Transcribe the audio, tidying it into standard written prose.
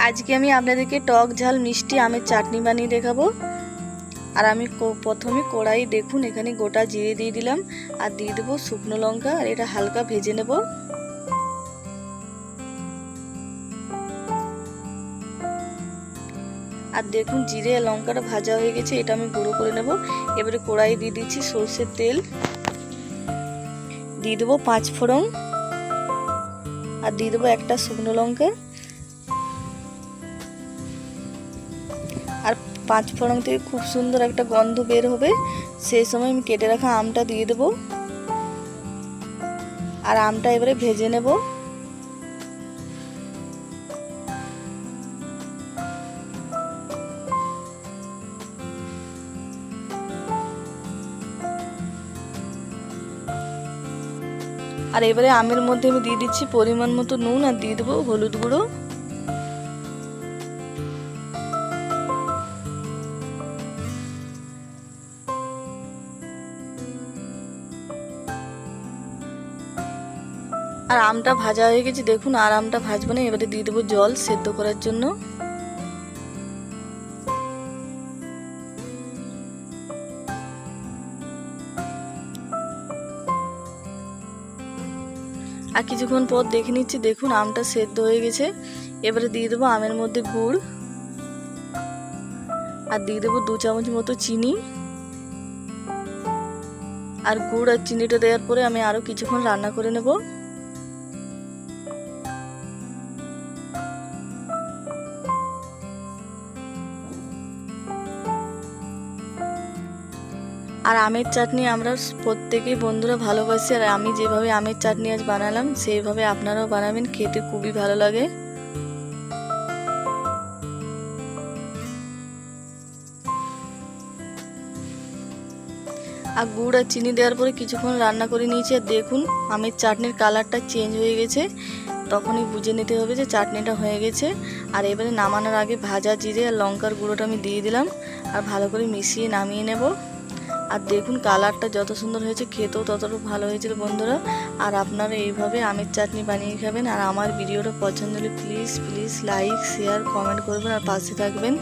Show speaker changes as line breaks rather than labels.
আজকে আমি আপনাদেরকে টক ঝাল মিষ্টি আমের চাটনি বানিয়ে দেখাবো। আর আমি প্রথমে কড়াই দেখুন এখানে গোটা জিরে দিয়ে দিলাম আর দিয়ে দেবো শুকনো লঙ্কা, আর এটা হালকা ভেজে নেব। আর দেখুন জিরে আর লঙ্কাটা ভাজা হয়ে গেছে, এটা আমি গুঁড়ো করে নেব। এবারে কড়াই দিয়ে দিচ্ছি সরষের তেল, দিয়ে দেবো 5 ফোড়ন, আর দিয়ে দেবো একটা শুকনো লঙ্কা। আর 5 ফোড়ন থেকে খুব সুন্দর একটা গন্ধ বের হবে, সেই সময় আমি কেটে রাখা আমটা দিয়ে দেব। আর আমটা এবারে ভেজে নেব। আর এবারে আমের মধ্যে আমি দিয়ে দিচ্ছি পরিমাণ মতো নুন, আর দিয়ে দেবো হলুদ গুঁড়ো। আর আমটা ভাজা হয়ে গেছে দেখুন, আর আমটা ভাজবো না, এবারে দিয়ে দেবো জল সেদ্ধ করার জন্য। আর কিছুক্ষণ পর দেখে নিচ্ছি, দেখুন আমটা সেদ্ধ হয়ে গেছে। এবারে দিয়ে দেবো আমের মধ্যে গুড়, আর দিয়ে দেবো 2 চামচ মতো চিনি। আর গুড় আর চিনিটা দেওয়ার পরে আমি আরো কিছুক্ষণ রান্না করে নেব। আর আমের চাটনি আমরা প্রত্যেকেই বন্ধুরা ভালোবাসি, আর আমি যেভাবে আমের চাটনি আজ বানালাম সেইভাবে আপনারাও বানাবেন, খেতে খুবই ভালো লাগে। আর গুড় আর চিনি দেওয়ার পরে কিছুক্ষণ রান্না করে নিয়েছি, আর দেখুন আমের চাটনির কালারটা চেঞ্জ হয়ে গেছে, তখনই বুঝে নিতে হবে যে চাটনিটা হয়ে গেছে। আর এবারে নামানোর আগে ভাজা জিরে আর লঙ্কার গুঁড়োটা আমি দিয়ে দিলাম, আর ভালো করে মিশিয়ে নামিয়ে নেব। আর দেখুন কালারটা যত সুন্দর হয়েছে, খেতেও ততটা ভালো হয়েছিল বন্ধুরা। আর আপনারা এইভাবে আমের চাটনি বানিয়ে খাবেন। আর আমার ভিডিওটা পছন্দ হলে প্লিজ লাইক শেয়ার কমেন্ট করবেন আর পাশে থাকবেন।